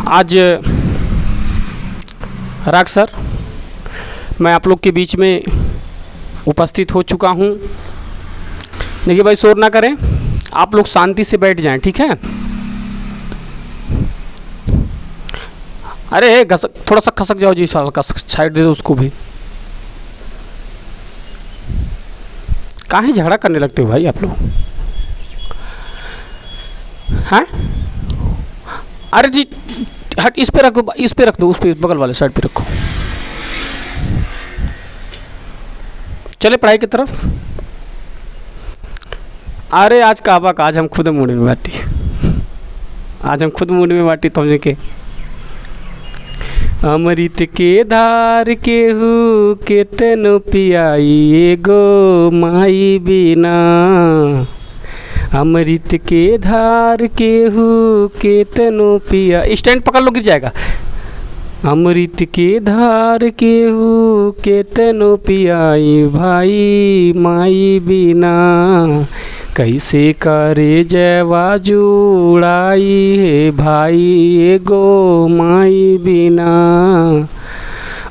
आज राग सर मैं आप लोग के बीच में उपस्थित हो चुका हूँ। देखिए भाई, शोर ना करें, आप लोग शांति से बैठ जाएं, ठीक है। अरे थोड़ा सा खसक जाओ जी, साल का साइड दे दो उसको भी। काहे झगड़ा करने लगते हो भाई आप लोग, हैं? अरे जी हट, इस पे रखो, इस पे रख दो, उस पे बगल वाले साइड पे रखो। चले पढ़ाई की तरफ। अरे आज काबा आज हम खुद मूड में बाटी, आज हम खुद मूड में बाटी समझे के। अमृत के धार केहू के तेनो पियाई गो माई बिना, अमृत के धार केहू के तेनो पिया। स्टैंड पकड़ लो, गिर जाएगा। अमृत के धार केहू के तेनो पियाई भाई माई बिना, कैसे करे जवा जुड़ाई है भाई गो माई बिना।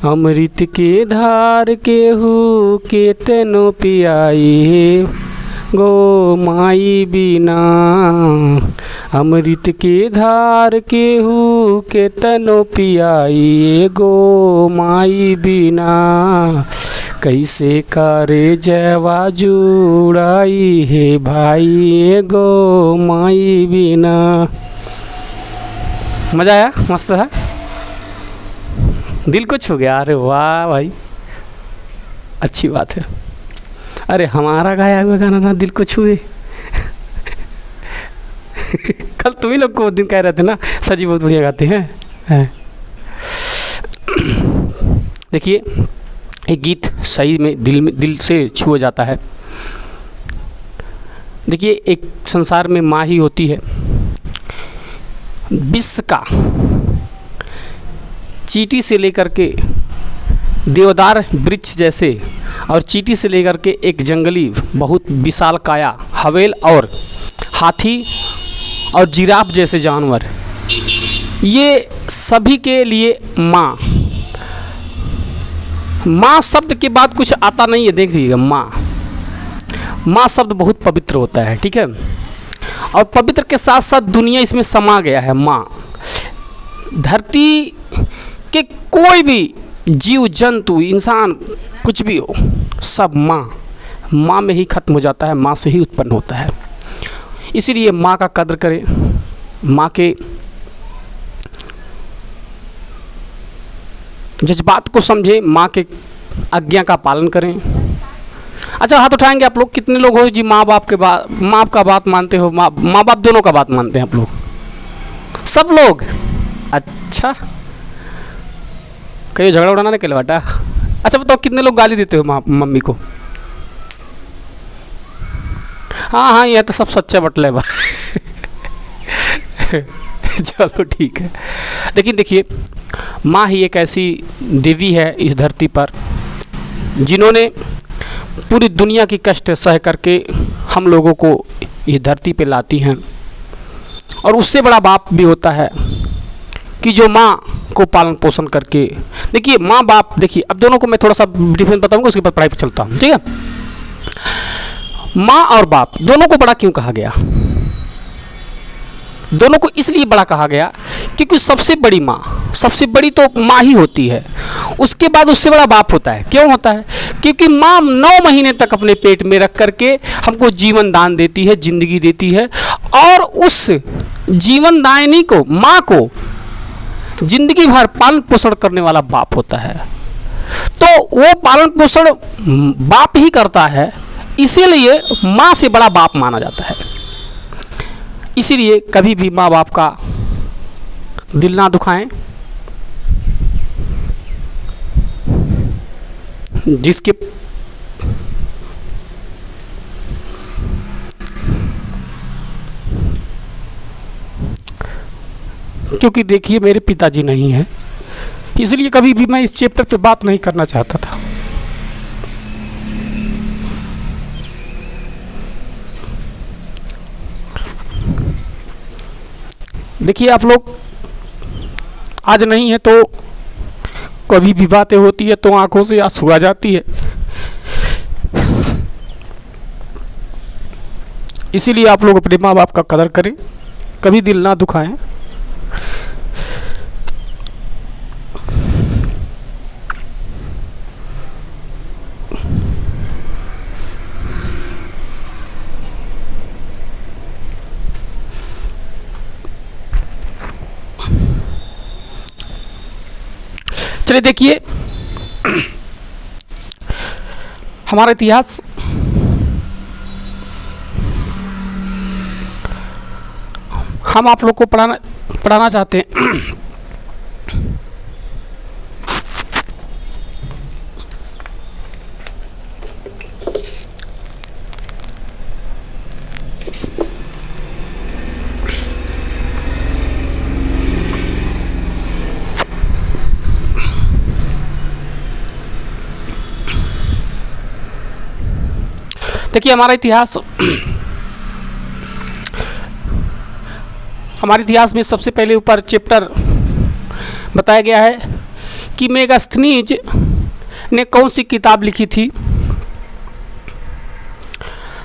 अमृत के धार केहू के तेनो पियाई है गो माई बिना, अमृत के धार केहू के तेनो पियाई गो माई बिना, कैसे करे जवा जुड़ाई है भाई गो माई बिना। मज़ा आया? मस्त है, दिल को छू गया। अरे वाह भाई, अच्छी बात है। अरे हमारा गाया हुआ गाना ना दिल को छुए। कल तुम ही लोग को दिन कह रहे थे ना सजी बहुत बढ़िया गाते हैं। देखिए, एक गीत सही में दिल से छू जाता है। देखिए, एक संसार में माँ ही होती है। विश्व का चींटी से लेकर के देवदार वृक्ष जैसे और चींटी से लेकर के एक जंगली बहुत विशाल काया हवेल और हाथी और जिराफ जैसे जानवर, ये सभी के लिए माँ शब्द के बाद कुछ आता नहीं है। देख लीजिएगा, माँ शब्द बहुत पवित्र होता है, ठीक है। और पवित्र के साथ साथ दुनिया इसमें समा गया है। माँ, धरती के कोई भी जीव जंतु इंसान कुछ भी हो, सब माँ में ही ख़त्म हो जाता है, माँ से ही उत्पन्न होता है। इसीलिए माँ का कद्र करें, माँ के जज्बात को समझें, माँ के आज्ञा का पालन करें। अच्छा, हाथ उठाएंगे आप लोग। कितने लोग हो जी माँ बाप का बात मानते हो? माँ बाप दोनों का बात मानते हैं आप लोग? सब लोग? अच्छा, कहीं झगड़ा उड़ाना नहीं कहलवाटा। अच्छा बताओ, कितने लोग गाली देते हो मम्मी को? हाँ, यह तो सब सच्चा बटला है। चलो ठीक है। लेकिन देखिए, माँ ही एक ऐसी देवी है इस धरती पर जिन्होंने पूरी दुनिया की कष्ट सह करके हम लोगों को इस धरती पे लाती हैं। और उससे बड़ा बाप भी होता है कि जो माँ को पालन पोषण करके। देखिए, माँ बाप, देखिए अब दोनों को मैं थोड़ा सा डिफरेंस बताऊंगा, उसके बाद पढ़ाई पे चलता हूँ, ठीक है। माँ और बाप दोनों को बड़ा क्यों कहा गया? दोनों को इसलिए बड़ा कहा गया क्योंकि सबसे बड़ी माँ, सबसे बड़ी तो माँ ही होती है, उसके बाद उससे बड़ा बाप होता है। क्यों होता है? क्योंकि माँ 9 महीने तक अपने पेट में रख करके हमको जीवन दान देती है, जिंदगी देती है, और उस जीवन दायिनी को, माँ को जिंदगी भर पालन पोषण करने वाला बाप होता है। तो वो पालन पोषण बाप ही करता है, इसीलिए माँ से बड़ा बाप माना जाता है। इसीलिए कभी भी माँ बाप का दिल ना दुखाएं। जिसके क्योंकि देखिए, मेरे पिताजी नहीं हैं, इसलिए कभी भी मैं इस चैप्टर पे बात नहीं करना चाहता था। देखिए आप लोग, आज नहीं है तो कभी भी बातें होती है तो आंखों से आंसू आ जाती है। इसीलिए आप लोग अपने माँ बाप का कदर करें, कभी दिल ना दुखाएं। चलिए देखिए हमारा इतिहास हम आप लोग को पढ़ाना चाहते हैं। देखिए हमारे इतिहास में सबसे पहले ऊपर चैप्टर बताया गया है कि मेगास्थनीज ने कौन सी किताब लिखी थी।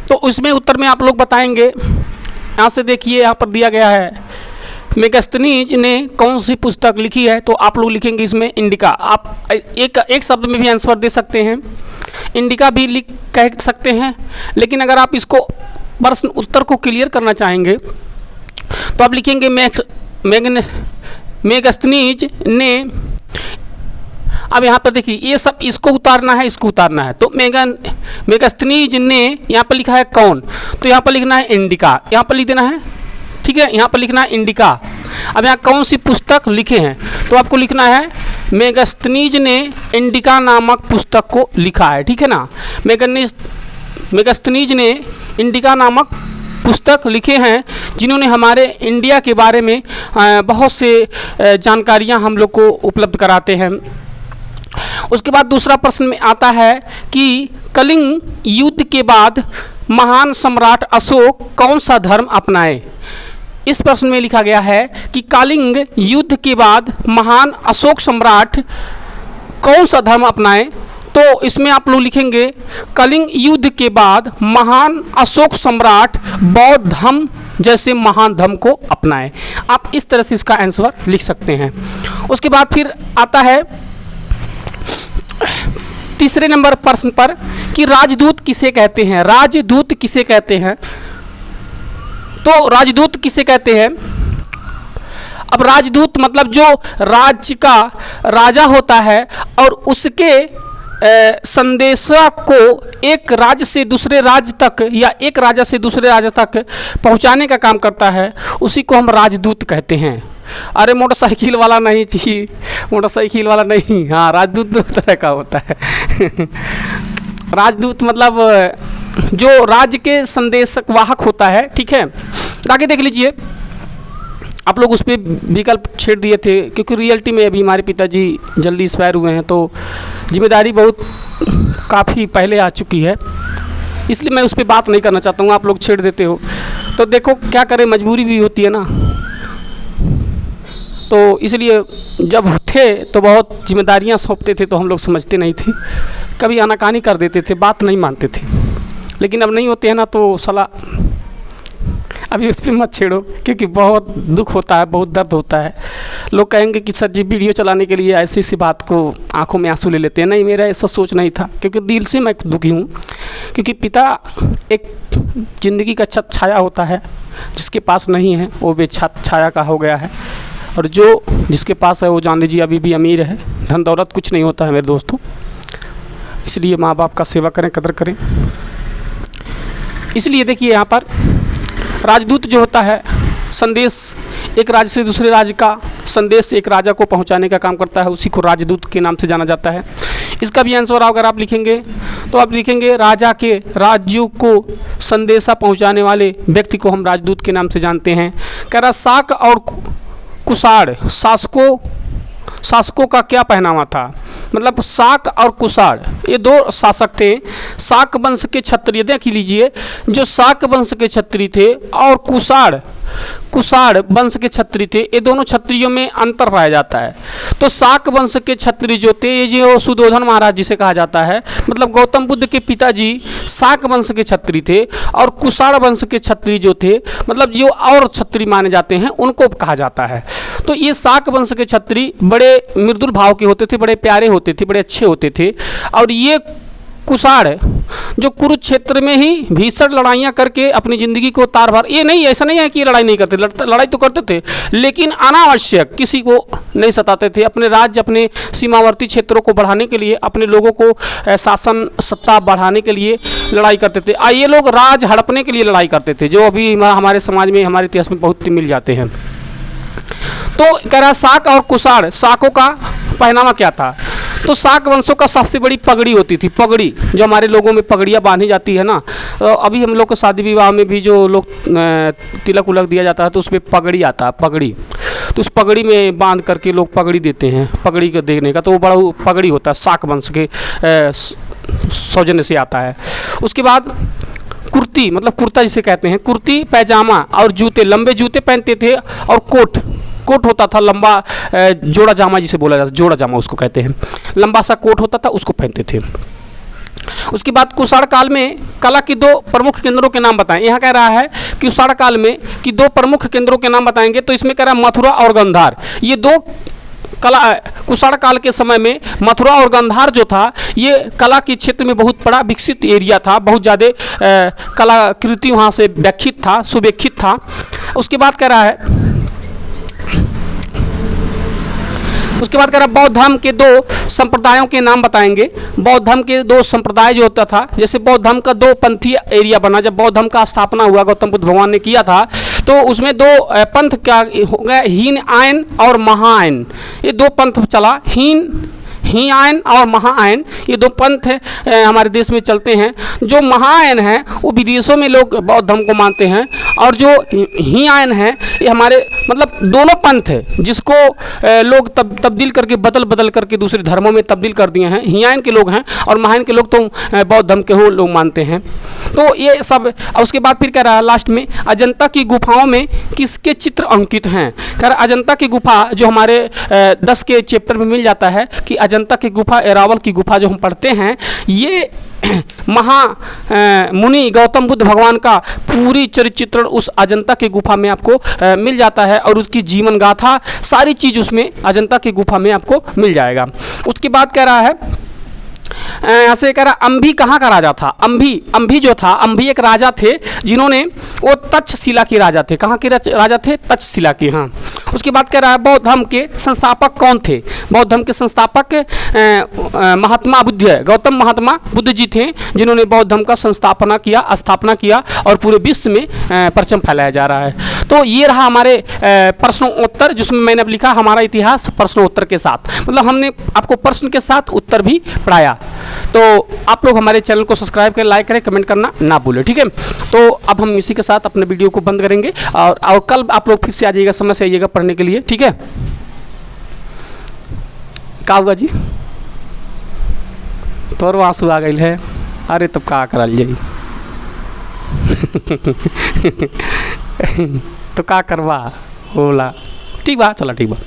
तो उसमें उत्तर में आप लोग बताएंगे। यहाँ से देखिए, यहाँ पर दिया गया है मेगास्थनीज ने कौन सी पुस्तक लिखी है, तो आप लोग लिखेंगे इसमें इंडिका। आप एक शब्द में भी आंसर दे सकते हैं, इंडिका भी कह सकते हैं। लेकिन अगर आप इसको प्रश्न उत्तर को क्लियर करना चाहेंगे तो आप लिखेंगे मेगास्थनीज ने। अब यहाँ पर देखिए ये सब इसको उतारना है, इसको उतारना है, तो मेगास्थनीज ने यहाँ पर लिखा है कौन, तो यहाँ पर लिखना है इंडिका, यहाँ पर लिख देना है। ठीक है, यहाँ पर लिखना है इंडिका। अब यहाँ कौन सी पुस्तक लिखे हैं, तो आपको लिखना है मेगास्थनीज ने इंडिका नामक पुस्तक को लिखा है। ठीक है ना, मेगास्थनीज ने इंडिका नामक पुस्तक लिखे हैं, जिन्होंने हमारे इंडिया के बारे में बहुत से जानकारियाँ हम लोग को उपलब्ध कराते हैं। उसके बाद दूसरा प्रश्न में आता है कि कलिंग युद्ध के बाद महान सम्राट अशोक कौन सा धर्म अपनाए। इस प्रश्न में लिखा गया है कि कलिंग युद्ध के बाद महान अशोक सम्राट कौन सा धर्म अपनाए, तो इसमें आप लोग लिखेंगे कलिंग युद्ध के बाद महान अशोक सम्राट बौद्ध धर्म जैसे महान धर्म को अपनाए। आप इस तरह से इसका आंसर लिख सकते हैं। उसके बाद फिर आता है तीसरे नंबर प्रश्न पर कि राजदूत किसे कहते हैं। राजदूत किसे कहते हैं, तो राजदूत किसे कहते हैं। अब राजदूत मतलब जो राज्य का राजा होता है और उसके संदेशक को एक राज्य से दूसरे राज्य तक या एक राजा से दूसरे राज्य तक पहुंचाने का काम करता है, उसी को हम राजदूत कहते हैं। अरे मोटरसाइकिल वाला नहीं जी, मोटरसाइकिल वाला नहीं, हाँ राजदूत दो तरह का होता है। राजदूत मतलब जो राज्य के संदेशक वाहक होता है। ठीक है, आगे देख लीजिए, आप लोग उस पर विकल्प छेड़ दिए थे क्योंकि रियलिटी में अभी हमारे पिताजी जल्दी एक्सपायर हुए हैं, तो जिम्मेदारी बहुत काफ़ी पहले आ चुकी है, इसलिए मैं उस पर बात नहीं करना चाहता हूँ। आप लोग छेड़ देते हो तो देखो क्या करें, मजबूरी भी होती है ना। तो इसलिए जब थे तो बहुत जिम्मेदारियाँ सौंपते थे तो हम लोग समझते नहीं थे, कभी आनाकानी कर देते थे, बात नहीं मानते थे। लेकिन अब नहीं होते हैं ना, तो सला अभी उस पर मत छेड़ो क्योंकि बहुत दुख होता है, बहुत दर्द होता है। लोग कहेंगे कि सर जी वीडियो चलाने के लिए ऐसी सी बात को आंखों में आंसू ले लेते हैं। नहीं, मेरा ऐसा सोच नहीं था, क्योंकि दिल से मैं दुखी हूँ। क्योंकि पिता एक ज़िंदगी का छत छाया होता है, जिसके पास नहीं है वो बेछत छाया का हो गया है, और जो जिसके पास है वो जान लीजिए अभी भी अमीर है। धन दौलत कुछ नहीं होता है मेरे दोस्तों, इसलिए माँ बाप का सेवा करें, कदर करें। इसलिए देखिए यहाँ पर राजदूत जो होता है, संदेश एक राज्य से दूसरे राज्य का संदेश एक राजा को पहुंचाने का काम करता है, उसी को राजदूत के नाम से जाना जाता है। इसका भी आंसर अगर आप लिखेंगे तो आप लिखेंगे राजा के राज्यों को संदेशा पहुंचाने वाले व्यक्ति को हम राजदूत के नाम से जानते हैं। कह रहा शाक और कुषाण शासकों का क्या पहनावा था। मतलब शाक और कुषाण ये दो शासक थे। शाक वंश के क्षत्रिय, देख लीजिए, जो शाक वंश के क्षत्रिय थे और कुषाण कुषाण वंश के क्षत्रिय थे। ये दोनों क्षत्रियों में अंतर पाया जाता है। तो शाक वंश के क्षत्रिय जो थे, ये जो सुधोधन महाराज जिसे कहा जाता है, मतलब गौतम बुद्ध के पिताजी शाक वंश के क्षत्रिय थे, और कुषाण वंश के क्षत्रिय जो थे, मतलब जो और क्षत्रिय माने जाते हैं, उनको कहा जाता है। तो ये शाक वंश के क्षत्रिय बड़े मृदुल भाव के होते थे, बड़े प्यारे होते थे, बड़े अच्छे होते थे। और ये कुषाण जो कुरुक्षेत्र में ही भीषण लड़ाइयाँ करके अपनी ज़िंदगी को तार भार, ये नहीं, ऐसा नहीं है कि लड़ाई नहीं करते, लड़ाई तो करते थे, लेकिन अनावश्यक किसी को नहीं सताते थे। अपने राज्य, अपने सीमावर्ती क्षेत्रों को बढ़ाने के लिए, अपने लोगों को शासन सत्ता बढ़ाने के लिए लड़ाई करते थे। ये लोग राज हड़पने के लिए लड़ाई करते थे, जो अभी हमारे समाज में, हमारे इतिहास में बहुत मिल जाते हैं। तो कह रहा शाक और कुषाण, शाकों का पहनावा क्या था? तो शाक वंशों का सबसे बड़ी पगड़ी होती थी। पगड़ी जो हमारे लोगों में पगड़ियाँ बांधी जाती है ना, तो अभी हम लोग को शादी विवाह में भी जो लोग तिलक उलक दिया जाता है, तो उसमें पगड़ी आता है, पगड़ी। तो उस पगड़ी में बांध करके लोग पगड़ी देते हैं, पगड़ी को देखने का, तो वो बड़ा पगड़ी होता है, शाक वंश के सौजन्य से आता है। उसके बाद कुर्ती, मतलब कुर्ता जिसे कहते हैं, कुर्ती पैजामा और जूते, लंबे जूते पहनते थे, और कोट होता था लंबा, जोड़ा जामा जिसे बोला जाता है, जोड़ा जामा उसको कहते हैं, लंबा सा कोट होता था, उसको पहनते थे। उसके बाद कुषाण काल में कला की 2 प्रमुख केंद्रों के नाम बताएं। यहाँ कह रहा है कि कुषाण काल में कि 2 प्रमुख केंद्रों के नाम बताएंगे, तो इसमें कह रहा है मथुरा और गांधार। ये 2 कला, कुषाण काल के समय में मथुरा और गांधार जो था, ये कला के क्षेत्र में बहुत बड़ा विकसित एरिया था, बहुत ज़्यादा कलाकृति वहाँ से व्याख्यित था, सुव्यवस्थित था। उसके बाद कह रहा है, बौद्ध धर्म के 2 संप्रदायों के नाम बताएंगे। बौद्ध धर्म के 2 संप्रदाय जो होता था, जैसे बौद्ध धर्म का 2 पंथीय एरिया बना। जब बौद्ध धर्म का स्थापना हुआ, गौतम बुद्ध भगवान ने किया था, तो उसमें 2 पंथ क्या हो गया, हीन आयन और महाआयन। ये 2 पंथ चला, हीन और महाआयन, ये 2 पंथ हमारे देश में चलते हैं। जो महाआयन है वो विदेशों में लोग बौद्ध धर्म को मानते हैं, और जो हीन है ये हमारे, मतलब दोनों पंथ है जिसको लोग तब्दील करके बदल करके दूसरे धर्मों में तब्दील कर दिए हैं। हीन के लोग हैं, और महायान के लोग तो बौद्ध धर्म के हो लोग मानते हैं। तो ये सब। उसके बाद फिर कह रहा है लास्ट में, अजंता की गुफाओं में किसके चित्र अंकित हैं? कह रहा अजंता की गुफा जो हमारे 10 के चैप्टर में मिल जाता है कि अजंता की गुफा, एरावल की गुफा जो हम पढ़ते हैं, ये मुनि गौतम बुद्ध भगवान का पूरी चरित्र उस अजंता की गुफा में आपको मिल जाता है, और उसकी जीवन गाथा सारी चीज़ उसमें अजंता की गुफा में आपको मिल जाएगा। उसके बाद कह रहा है, यहाँ से कह रहा अंभी कहाँ का राजा था? अंभी जो था, अंभी एक राजा थे जिन्होंने, वो तक्षशिला के राजा थे। कहाँ के राजा थे? तक्षशिला के। हाँ। उसके बाद कह रहा है बौद्ध धर्म के संस्थापक कौन थे? बौद्ध धर्म के संस्थापक महात्मा बुद्ध, गौतम महात्मा बुद्ध जी थे, जिन्होंने बौद्ध धर्म का स्थापना किया और पूरे विश्व में परचम फैलाया जा रहा है। तो ये रहा हमारे प्रश्नोत्तर, जिसमें मैंने अब लिखा हमारा इतिहास प्रश्नोत्तर के साथ, मतलब हमने आपको प्रश्न के साथ उत्तर भी पढ़ाया। तो आप लोग हमारे चैनल को सब्सक्राइब करें, लाइक करें, कमेंट करना ना भूलें, ठीक है। तो अब हम इसी के साथ अपने वीडियो को बंद करेंगे, और कल आप लोग फिर से आ जाइएगा, समय से आइएगा पढ़ने के लिए, ठीक है। का हुआ जी? तोर आंसू आ गई है, अरे तब का करल जाई तो का करवा होला, ठीक बा, चला ठीक बा।